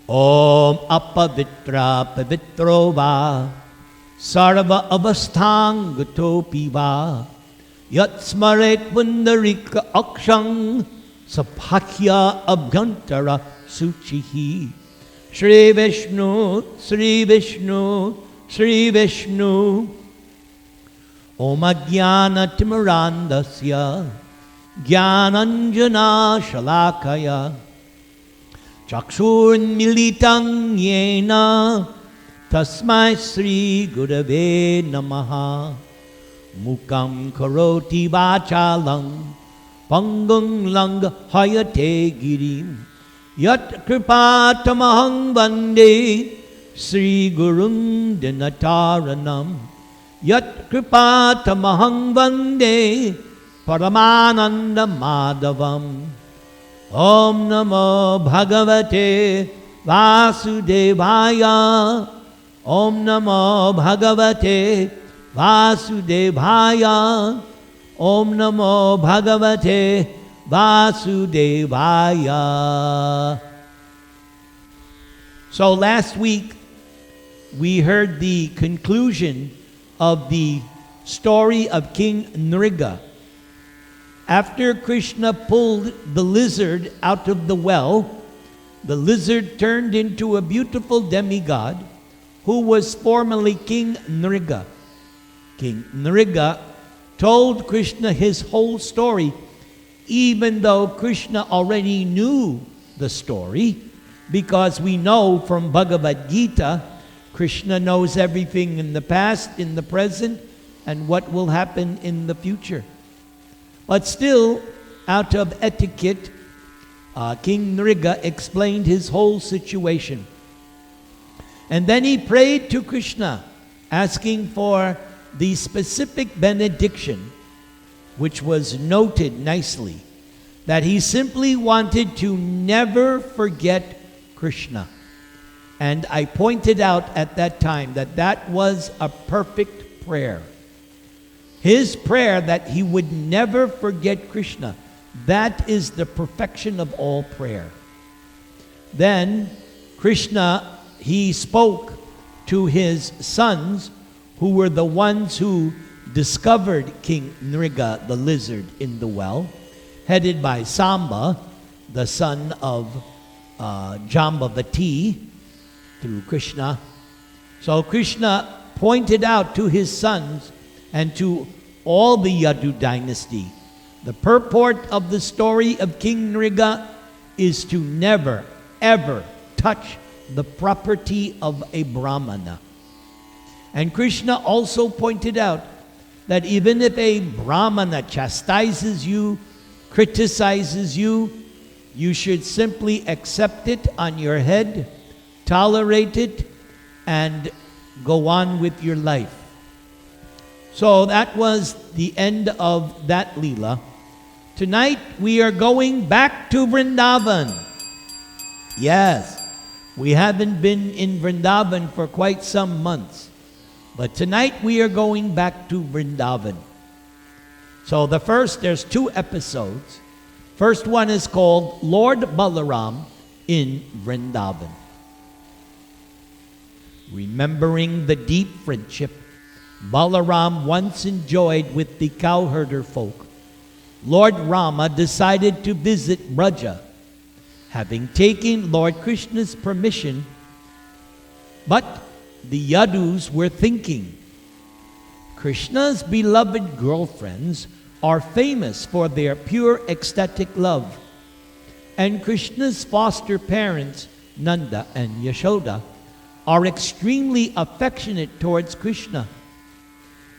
Om apavitra pavitro va sarva avasthang gatopi va yat smaret pundarika akshang sapakya abhyantara suchihi. Shri Vishnu, Shri Vishnu, Shri Vishnu. Om Ajnana Timirandasya Jnananjana Shalakaya Chakshurmilitang Yena Tasmai Sri Gurave Namaha. Mukam Karoti Vachalang Pangung Langa Hayate Girim Yat Kripatamahang Vande Sri Gurung Dinataranam. Yat Kripatamahang Vande Paramananda Madhavam. Om Namo Bhagavate Vasudevaya. Om Namo Bhagavate Vasudevaya. Om Namo Bhagavate Vasudevaya. So last week we heard the conclusion of the story of King Nriga. After Krishna pulled the lizard out of the well, the lizard turned into a beautiful demigod who was formerly King Nriga. King Nriga told Krishna his whole story, even though Krishna already knew the story, because we know from Bhagavad Gita, Krishna knows everything in the past, in the present, and what will happen in the future. But still, out of etiquette, King Nriga explained his whole situation. And then he prayed to Krishna, asking for the specific benediction, which was noted nicely, that he simply wanted to never forget Krishna. And I pointed out at that time that that was a perfect prayer. His prayer that he would never forget Krishna, that is the perfection of all prayer. Then Krishna, he spoke to his sons, who were the ones who discovered King Nriga, the lizard, in the well, headed by Samba, the son of Jambavati, through Krishna. So Krishna pointed out to his sons and to all the Yadu dynasty, the purport of the story of King Nriga is to never, ever touch the property of a Brahmana. And Krishna also pointed out that even if a Brahmana chastises you, criticizes you, you should simply accept it on your head, tolerate it, and go on with your life. So that was the end of that Leela. Tonight we are going back to Vrindavan. Yes, we haven't been in Vrindavan for quite some months. But tonight we are going back to Vrindavan. So there's 2 episodes. First one is called Lord Balaram in Vrindavan. Remembering the deep friendship Balaram once enjoyed with the cowherder folk, Lord Rama decided to visit Braja, having taken Lord Krishna's permission. But the Yadus were thinking, Krishna's beloved girlfriends are famous for their pure ecstatic love, and Krishna's foster parents, Nanda and Yashoda, are extremely affectionate towards Krishna.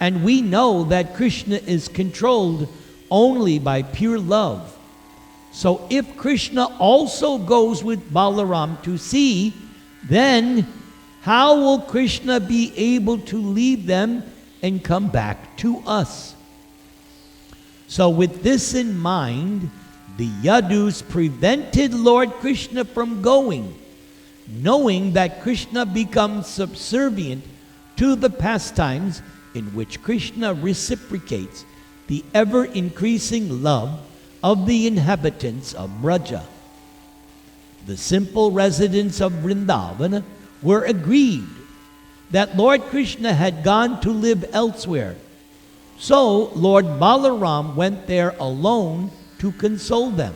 And we know that Krishna is controlled only by pure love. So if Krishna also goes with Balaram to sea, then how will Krishna be able to leave them and come back to us? So with this in mind, the Yadus prevented Lord Krishna from going, knowing that Krishna becomes subservient to the pastimes in which Krishna reciprocates the ever-increasing love of the inhabitants of Braja. the simple residents of Vrindavan were aggrieved that Lord Krishna had gone to live elsewhere. So Lord Balaram went there alone to console them.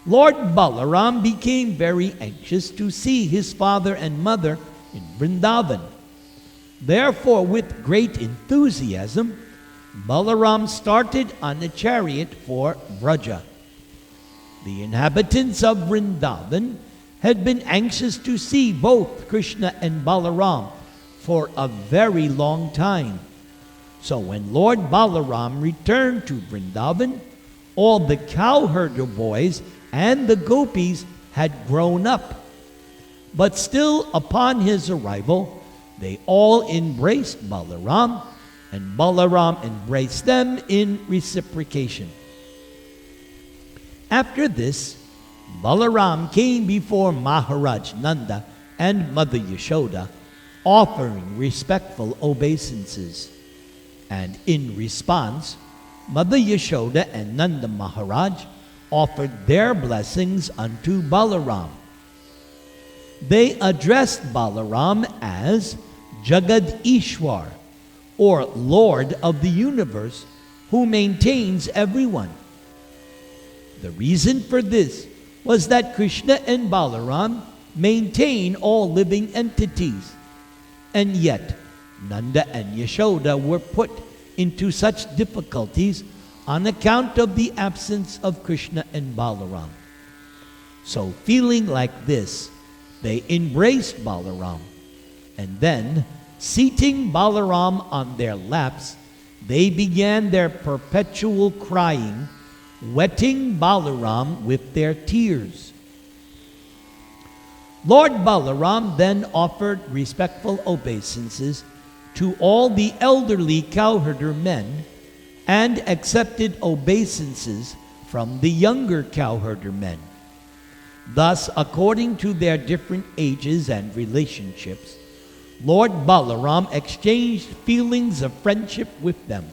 Lord Balaram became very anxious to see his father and mother in Vrindavan. Therefore, with great enthusiasm, Balaram started on a chariot for Vraja. The inhabitants of Vrindavan had been anxious to see both Krishna and Balaram for a very long time. So when Lord Balaram returned to Vrindavan, all the cowherder boys and the gopis had grown up. But still, upon his arrival, they all embraced Balaram, and Balaram embraced them in reciprocation. After this, Balaram came before Maharaj Nanda and Mother Yashoda, offering respectful obeisances. And in response, Mother Yashoda and Nanda Maharaj offered their blessings unto Balaram. They addressed Balaram as Jagad Ishwar, or Lord of the universe, who maintains everyone. The reason for this was that Krishna and Balaram maintain all living entities, and yet Nanda and Yashoda were put into such difficulties on account of the absence of Krishna and Balaram. So feeling like this, they embraced Balaram, and then, seating Balaram on their laps, they began their perpetual crying, wetting Balaram with their tears. Lord Balaram then offered respectful obeisances to all the elderly cowherder men and accepted obeisances from the younger cowherder men. Thus, according to their different ages and relationships, Lord Balaram exchanged feelings of friendship with them.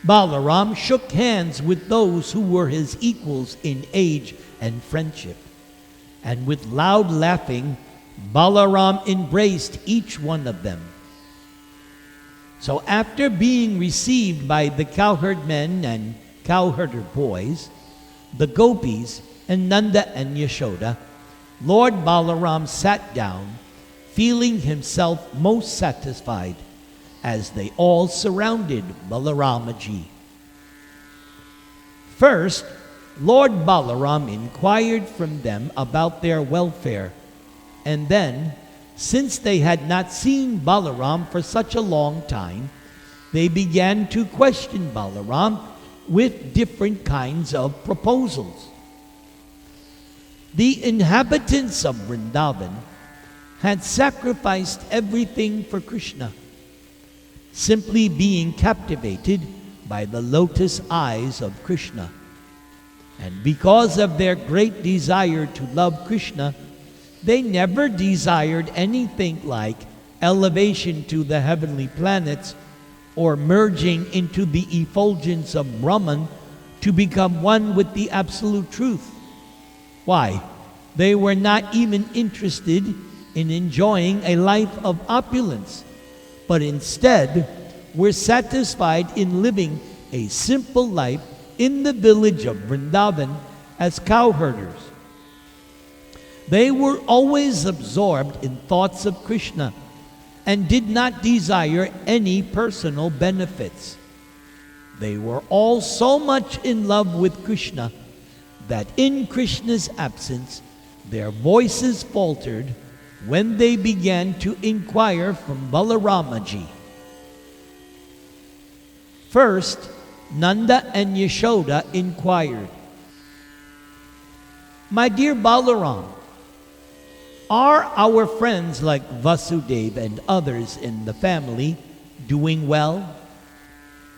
Balaram shook hands with those who were his equals in age and friendship, and with loud laughing, Balaram embraced each one of them. So after being received by the cowherd men and cowherder boys, the gopis, and Nanda and Yashoda, Lord Balaram sat down, feeling himself most satisfied, as they all surrounded Balaramaji. First, Lord Balaram inquired from them about their welfare, and then, since they had not seen Balaram for such a long time, they began to question Balaram with different kinds of proposals. The inhabitants of Vrindavan had sacrificed everything for Krishna, simply being captivated by the lotus eyes of Krishna. And because of their great desire to love Krishna, they never desired anything like elevation to the heavenly planets or merging into the effulgence of Brahman to become one with the absolute truth. Why? They were not even interested in enjoying a life of opulence, but instead were satisfied in living a simple life in the village of Vrindavan as cowherders. They were always absorbed in thoughts of Krishna and did not desire any personal benefits. They were all so much in love with Krishna that in Krishna's absence, their voices faltered when they began to inquire from Balaramaji. First, Nanda and Yashoda inquired, "My dear Balaram, are our friends like Vasudeva and others in the family doing well?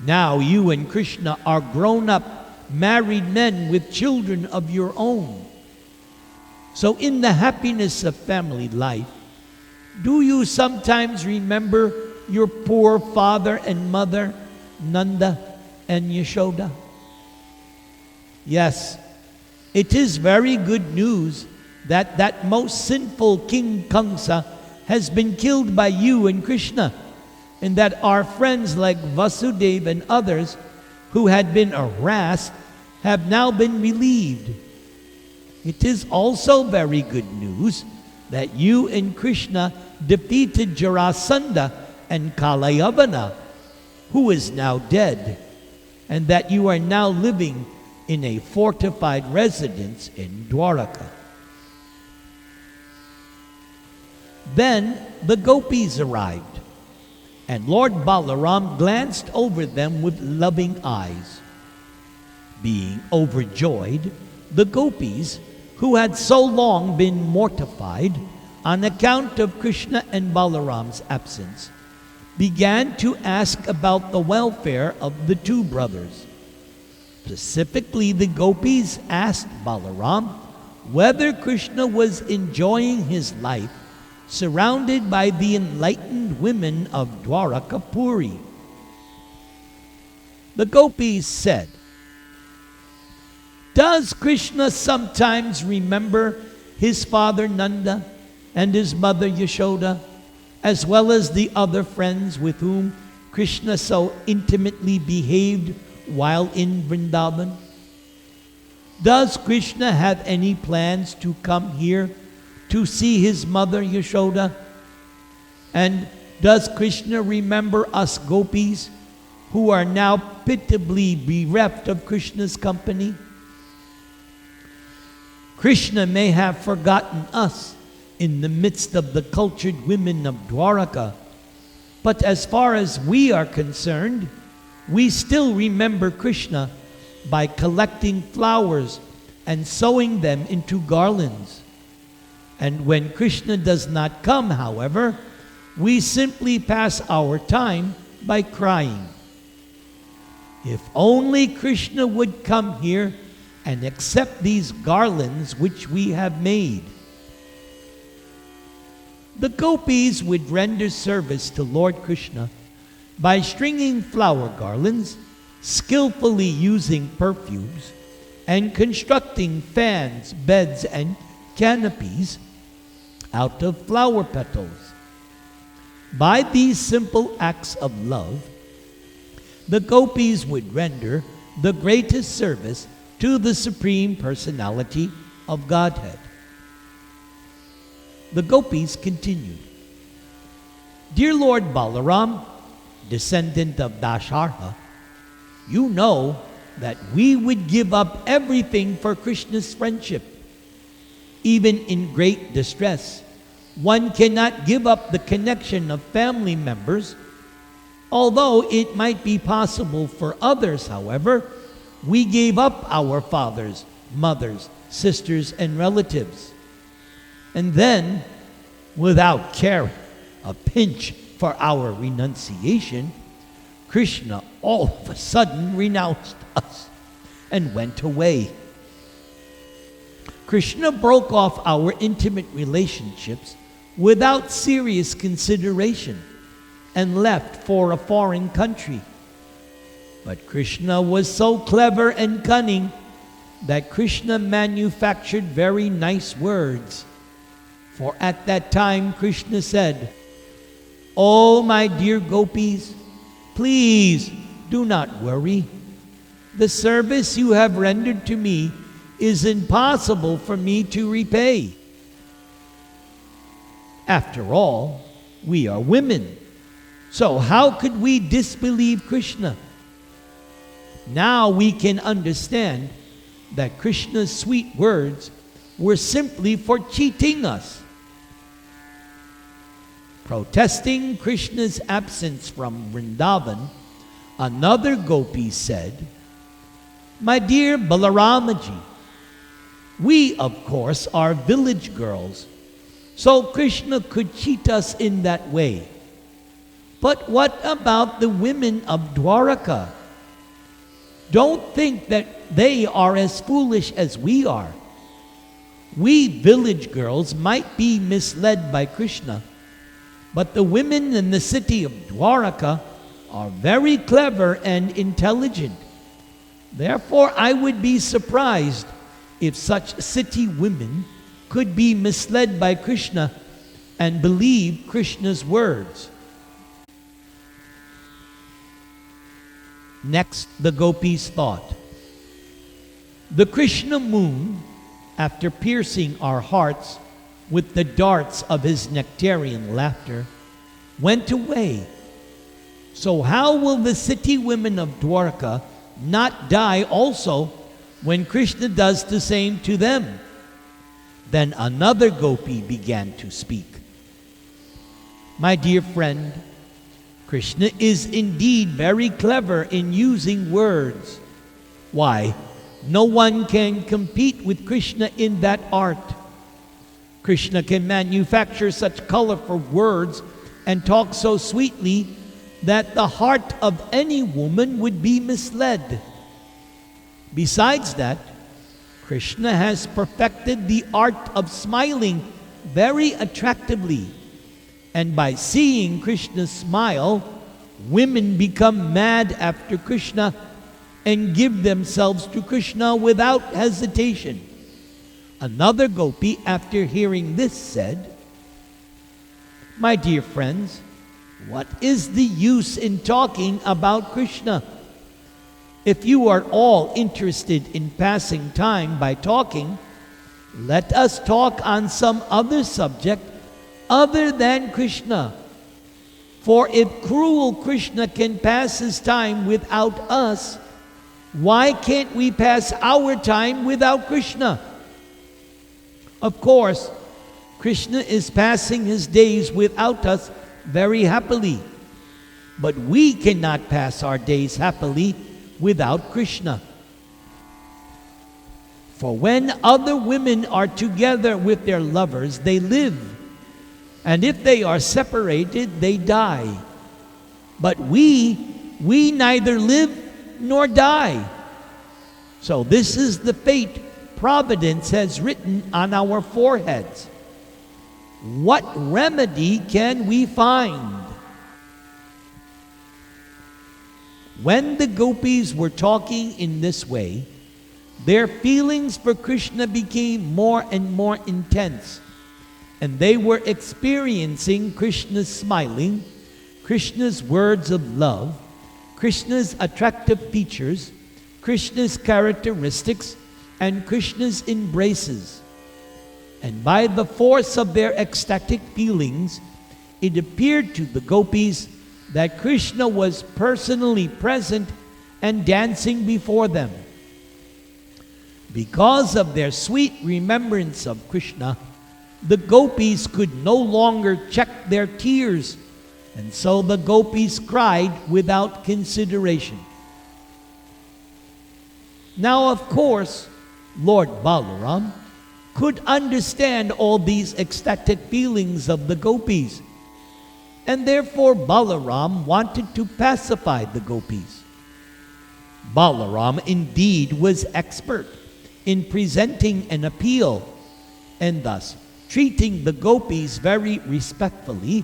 Now you and Krishna are grown-up, married men with children of your own. So in the happiness of family life, do you sometimes remember your poor father and mother, Nanda and Yashoda?" "Yes, It is very good news that most sinful King Kamsa has been killed by you and Krishna, and that our friends like Vasudeva and others who had been harassed have now been relieved. It is also very good news that you and Krishna defeated Jarasandha and Kalayavana, who is now dead, and that you are now living in a fortified residence in Dwaraka. Then the gopis arrived, and Lord Balaram glanced over them with loving eyes. Being overjoyed, the gopis, who had so long been mortified on account of Krishna and Balaram's absence, began to ask about the welfare of the two brothers. Specifically, the gopis asked Balaram whether Krishna was enjoying his life surrounded by the enlightened women of Dwarakapuri. The gopis said, "Does Krishna sometimes remember his father Nanda and his mother Yashoda, as well as the other friends with whom Krishna so intimately behaved while in Vrindavan? Does Krishna have any plans to come here to see his mother Yashoda? And does Krishna remember us gopis who are now pitiably bereft of Krishna's company? Krishna may have forgotten us in the midst of the cultured women of Dwaraka, but as far as we are concerned, we still remember Krishna by collecting flowers and sewing them into garlands. And when Krishna does not come, however, we simply pass our time by crying. If only Krishna would come here and accept these garlands which we have made." The gopis would render service to Lord Krishna by stringing flower garlands, skillfully using perfumes, and constructing fans, beds, and canopies out of flower petals. By these simple acts of love, the gopis would render the greatest service to the Supreme Personality of Godhead. The gopis continued, "Dear Lord Balaram, descendant of Dasharha, you know that we would give up everything for Krishna's friendship. Even in great distress, one cannot give up the connection of family members. Although it might be possible for others, however, we gave up our fathers, mothers, sisters, and relatives. And then, without caring a pinch for our renunciation, Krishna all of a sudden renounced us and went away. Krishna broke off our intimate relationships without serious consideration and left for a foreign country. But Krishna was so clever and cunning that Krishna manufactured very nice words. For at that time Krishna said, 'Oh, my dear gopis, please do not worry. The service you have rendered to me is impossible for me to repay. After all, we are women, so how could we disbelieve Krishna?' Now we can understand that Krishna's sweet words were simply for cheating us." Protesting Krishna's absence from Vrindavan, another gopi said, "My dear Balaramaji, we of course are village girls, so Krishna could cheat us in that way. But what about the women of Dwaraka? Don't think that they are as foolish as we are. We village girls might be misled by Krishna, but the women in the city of Dwaraka are very clever and intelligent. Therefore, I would be surprised if such city women could be misled by Krishna and believe Krishna's words. Next, the gopis thought, the Krishna moon, after piercing our hearts with the darts of his nectarian laughter, went away. So how will the city women of Dwarka not die also when Krishna does the same to them? Then another gopi began to speak. My dear friend, Krishna is indeed very clever in using words. Why, no one can compete with Krishna in that art. Krishna can manufacture such colorful words and talk so sweetly that the heart of any woman would be misled. Besides that, Krishna has perfected the art of smiling very attractively. And by seeing Krishna smile, women become mad after Krishna and give themselves to Krishna without hesitation. Another gopi, after hearing this, said, my dear friends, what is the use in talking about Krishna? If you are all interested in passing time by talking, let us talk on some other subject other than Krishna. For if cruel Krishna can pass his time without us, why can't we pass our time without Krishna? Of course, Krishna is passing his days without us very happily, but we cannot pass our days happily without Krishna. For when other women are together with their lovers, they live, and if they are separated, they die. But we neither live nor die. So this is the fate Providence has written on our foreheads. What remedy can we find? When the gopis were talking in this way, their feelings for Krishna became more and more intense, and they were experiencing Krishna's smiling, Krishna's words of love, Krishna's attractive features, Krishna's characteristics, and Krishna's embraces. And by the force of their ecstatic feelings, it appeared to the gopis that Krishna was personally present and dancing before them. Because of their sweet remembrance of Krishna, the gopis could no longer check their tears, and so the gopis cried without consideration. Now, of course, Lord Balaram could understand all these ecstatic feelings of the gopis, and therefore Balaram wanted to pacify the gopis. Balaram indeed was expert in presenting an appeal, and thus, treating the gopis very respectfully,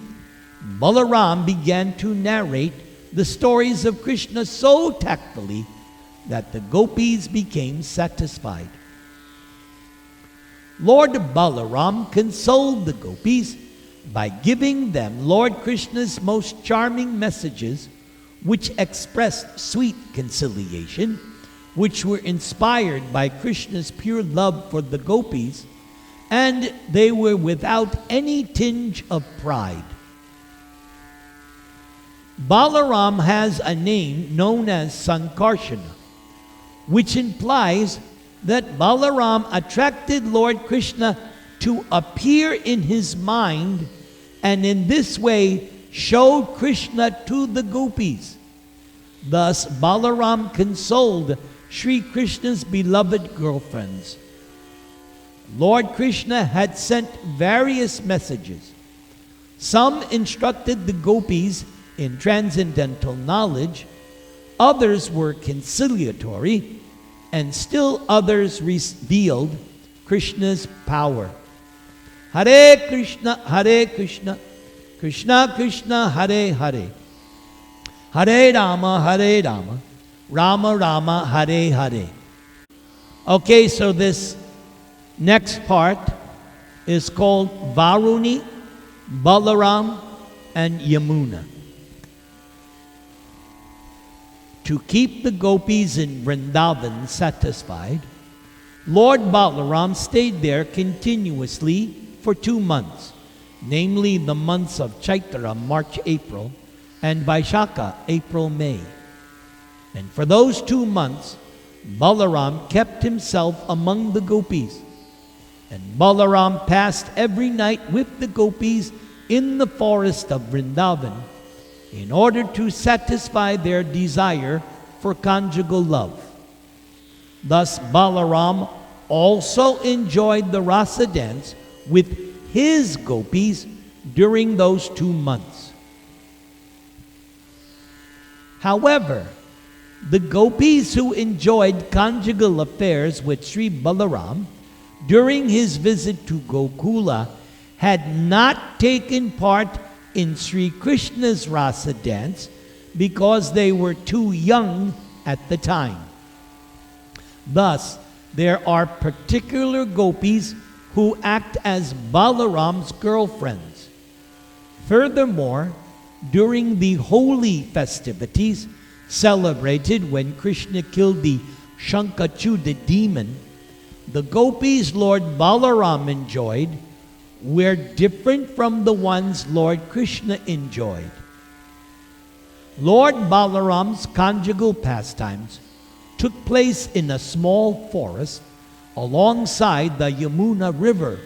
Balaram began to narrate the stories of Krishna so tactfully that the gopis became satisfied. Lord Balaram consoled the gopis by giving them Lord Krishna's most charming messages, which expressed sweet conciliation, which were inspired by Krishna's pure love for the gopis, and they were without any tinge of pride. Balaram has a name known as Sankarshana, which implies that Balaram attracted Lord Krishna to appear in his mind, and in this way showed Krishna to the gopis. Thus Balaram consoled Sri Krishna's beloved girlfriends. Lord Krishna had sent various messages. Some instructed the gopis in transcendental knowledge, others were conciliatory, and still others revealed Krishna's power. Hare Krishna, Krishna Krishna, Hare Hare, Hare Rama, Rama Rama, Hare Hare. Okay, so this Next part is called Varuni, Balaram, and Yamuna. To keep the gopis in Vrindavan satisfied, Lord Balaram stayed there continuously for 2 months, namely the months of Chaitra, March, April, and Vaishakha, April, May. And for those 2 months, Balaram kept himself among the gopis. And Balaram passed every night with the gopis in the forest of Vrindavan in order to satisfy their desire for conjugal love. Thus Balaram also enjoyed the rasa dance with his gopis during those 2 months. However, the gopis who enjoyed conjugal affairs with Sri Balaram during his visit to Gokula had not taken part in Sri Krishna's rasa dance because they were too young at the time. Thus, there are particular gopis who act as Balaram's girlfriends. Furthermore, during the holy festivities celebrated when Krishna killed the Shankachuda demon, the gopis Lord Balaram enjoyed were different from the ones Lord Krishna enjoyed. Lord Balaram's conjugal pastimes took place in a small forest alongside the Yamuna River.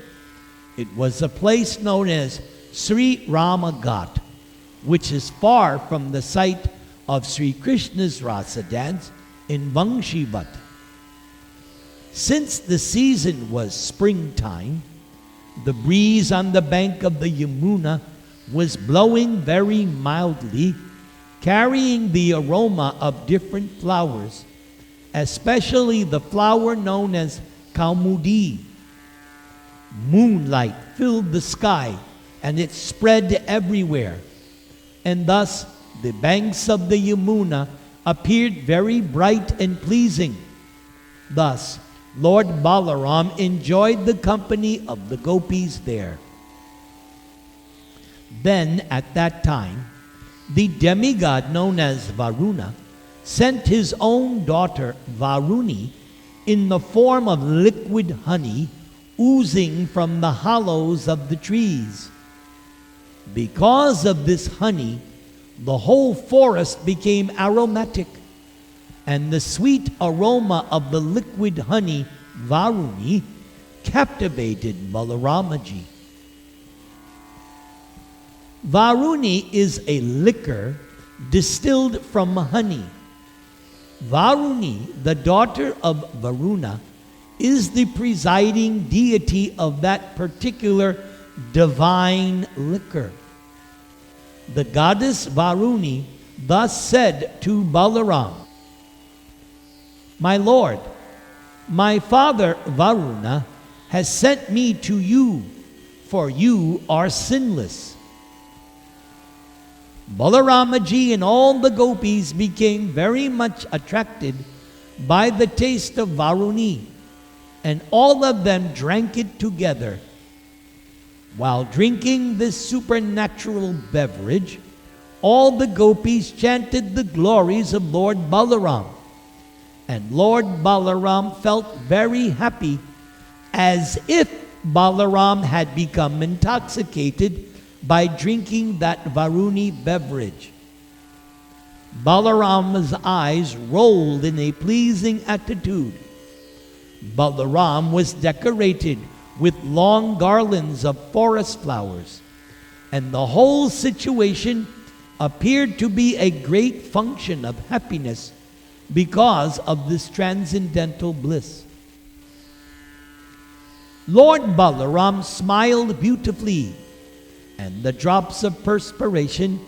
It was a place known as Sri Ramagat, which is far from the site of Sri Krishna's rasa dance in Vangshivat. Since the season was springtime, the breeze on the bank of the Yamuna was blowing very mildly, carrying the aroma of different flowers, especially the flower known as Kaumudi. Moonlight filled the sky and it spread everywhere, and thus the banks of the Yamuna appeared very bright and pleasing. Thus, Lord Balaram enjoyed the company of the gopis there. Then, at that time, the demigod known as Varuna sent his own daughter Varuni in the form of liquid honey oozing from the hollows of the trees. Because of this honey, the whole forest became aromatic, and the sweet aroma of the liquid honey, Varuni, captivated Balaramaji. Varuni is a liquor distilled from honey. Varuni, the daughter of Varuna, is the presiding deity of that particular divine liquor. The goddess Varuni thus said to Balaram, "My lord, my father Varuna has sent me to you, for you are sinless." Balaramaji and all the gopis became very much attracted by the taste of Varuni, and all of them drank it together. While drinking this supernatural beverage, all the gopis chanted the glories of Lord Balaram, and Lord Balaram felt very happy, as if Balaram had become intoxicated by drinking that Varuni beverage. Balaram's eyes rolled in a pleasing attitude. Balaram was decorated with long garlands of forest flowers, and the whole situation appeared to be a great function of happiness because of this transcendental bliss. Lord Balaram smiled beautifully, and the drops of perspiration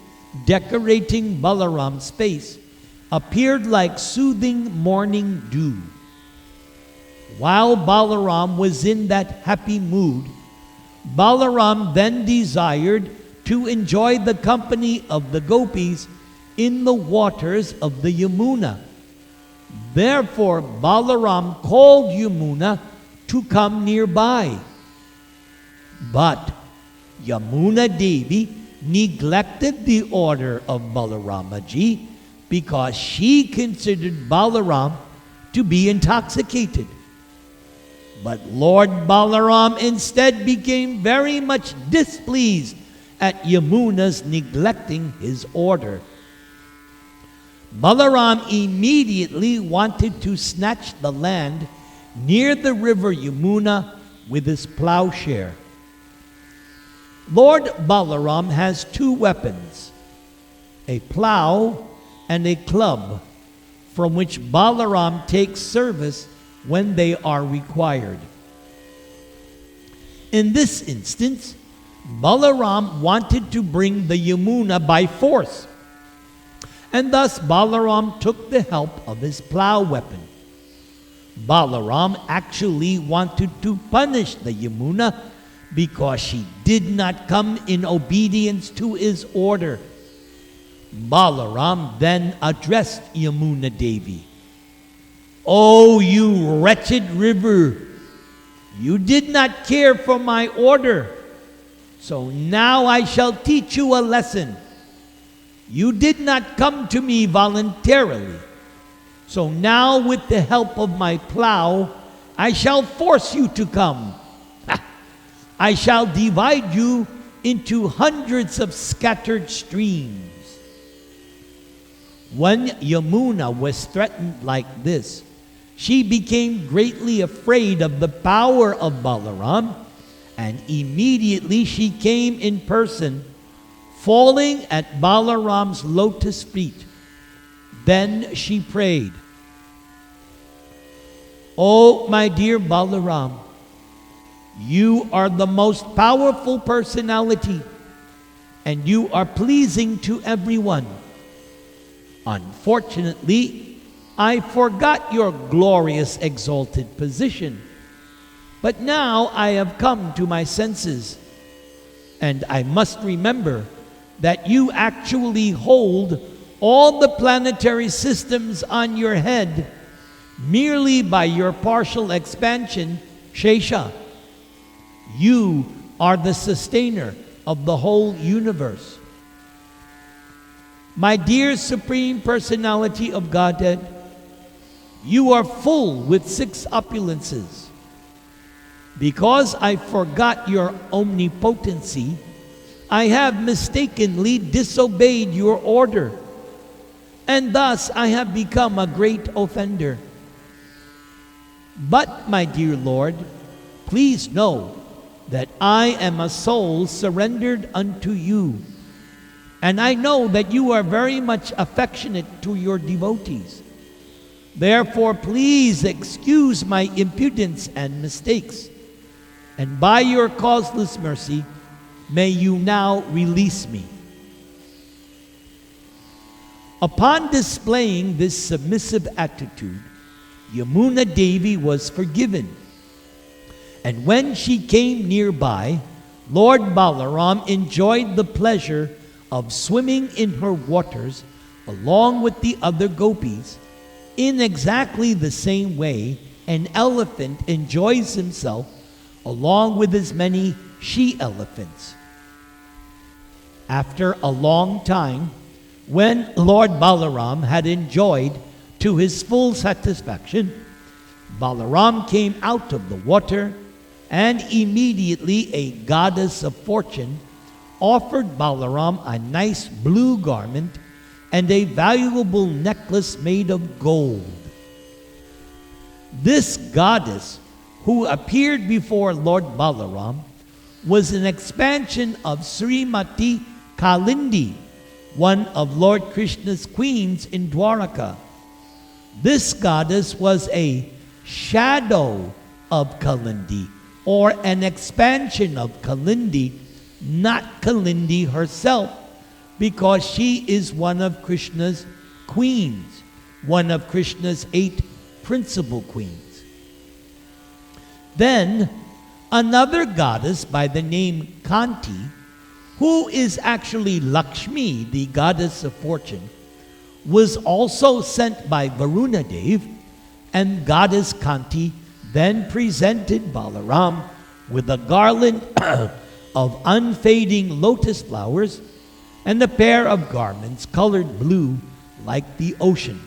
decorating Balaram's face appeared like soothing morning dew. While Balaram was in that happy mood, Balaram then desired to enjoy the company of the gopis in the waters of the Yamuna. Therefore, Balaram called Yamuna to come nearby. But Yamuna Devi neglected the order of Balaramaji because she considered Balaram to be intoxicated. But Lord Balaram instead became very much displeased at Yamuna's neglecting his order. Balaram immediately wanted to snatch the land near the river Yamuna with his plowshare. Lord Balaram has two weapons, a plow and a club, from which Balaram takes service when they are required. In this instance, Balaram wanted to bring the Yamuna by force, and thus Balaram took the help of his plow weapon. Balaram actually wanted to punish the Yamuna because she did not come in obedience to his order. Balaram then addressed Yamuna Devi. "Oh, you wretched river! You did not care for my order, so now I shall teach you a lesson. You did not come to me voluntarily, so now with the help of my plow, I shall force you to come. I shall divide you into hundreds of scattered streams." When Yamuna was threatened like this, she became greatly afraid of the power of Balaram, and immediately she came in person, falling at Balaram's lotus feet. Then she prayed, "Oh, my dear Balaram, you are the most powerful personality, and you are pleasing to everyone. Unfortunately, I forgot your glorious exalted position. But now I have come to my senses, and I must remember that you actually hold all the planetary systems on your head merely by your partial expansion, Shesha. You are the sustainer of the whole universe. My dear Supreme Personality of Godhead, you are full with 6 opulences. Because I forgot your omnipotency, I have mistakenly disobeyed your order, and thus I have become a great offender. But, my dear Lord, please know that I am a soul surrendered unto you, and I know that you are very much affectionate to your devotees. Therefore, please excuse my impudence and mistakes, and by your causeless mercy, may you now release me." Upon displaying this submissive attitude, Yamuna Devi was forgiven. And when she came nearby, Lord Balaram enjoyed the pleasure of swimming in her waters along with the other gopis in exactly the same way an elephant enjoys himself along with as many she-elephants. After a long time, when Lord Balaram had enjoyed to his full satisfaction, Balaram came out of the water, and immediately a goddess of fortune offered Balaram a nice blue garment and a valuable necklace made of gold. This goddess, who appeared before Lord Balaram, was an expansion of Srimati Kalindi, one of Lord Krishna's queens in Dwaraka. This goddess was a shadow of Kalindi, or an expansion of Kalindi, not Kalindi herself, because she is one of Krishna's queens, one of Krishna's 8 principal queens. Then another goddess by the name Kanti, who is actually Lakshmi, the goddess of fortune, was also sent by Varuna Dev, and goddess Kanti then presented Balaram with a garland of unfading lotus flowers and a pair of garments colored blue like the ocean.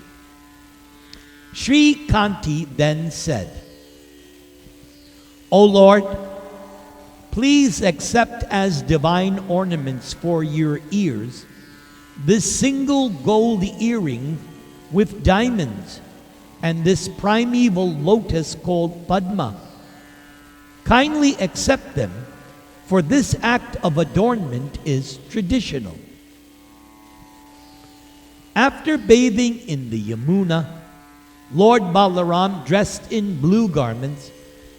Sri Kanti then said, O Lord, please accept as divine ornaments for your ears this single gold earring with diamonds and this primeval lotus called Padma. Kindly accept them, for this act of adornment is traditional. After bathing in the Yamuna, Lord Balaram, dressed in blue garments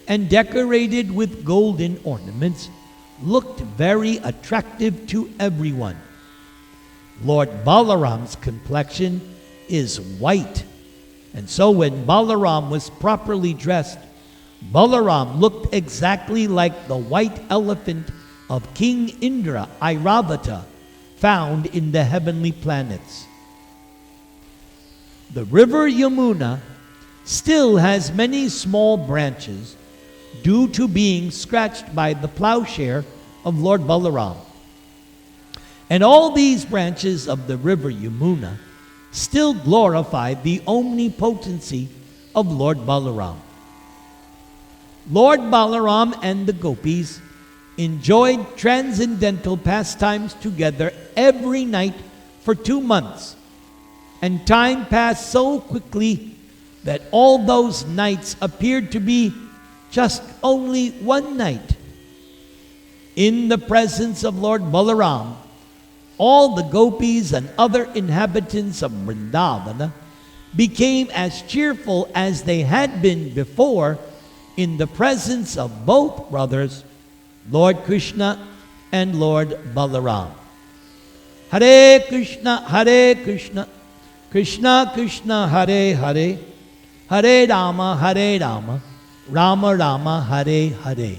and decorated with golden ornaments, looked very attractive to everyone. Lord Balaram's complexion is white, and so when Balaram was properly dressed, Balaram looked exactly like the white elephant of King Indra, Airavata, found in the heavenly planets. The river Yamuna still has many small branches due to being scratched by the plowshare of Lord Balaram. And all these branches of the river Yamuna still glorify the omnipotency of Lord Balaram. Lord Balaram and the gopis enjoyed transcendental pastimes together every night for 2 months, and time passed so quickly that all those nights appeared to be just only one night. In the presence of Lord Balaram, all the gopis and other inhabitants of Vrindavana became as cheerful as they had been before in the presence of both brothers, Lord Krishna and Lord Balaram. Hare Krishna, Krishna Krishna, Hare Hare, Hare Rama, Rama Rama, Hare Hare.